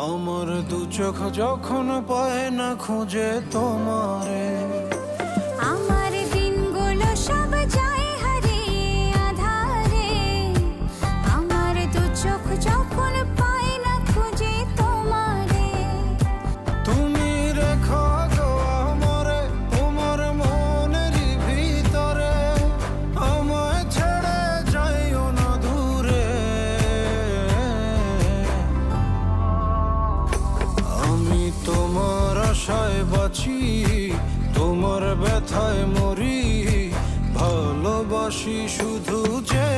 আমার দু চোখ যখন পায় না খুঁজে তোমারে, আমার দিনগুলো সব যায় হারিয়ে আধারে। আমার দু চোখ যখন পায় না খুঁজে তোমারে। তুমি রেখো গো আমারে তোমার মনের ভিতরে, আমায় ছেড়ে যাইও না দূরে। আমি তোমার আশায় বাঁচি, তোমার ব্যথায় মরি, ভালোবাসি শুধু যে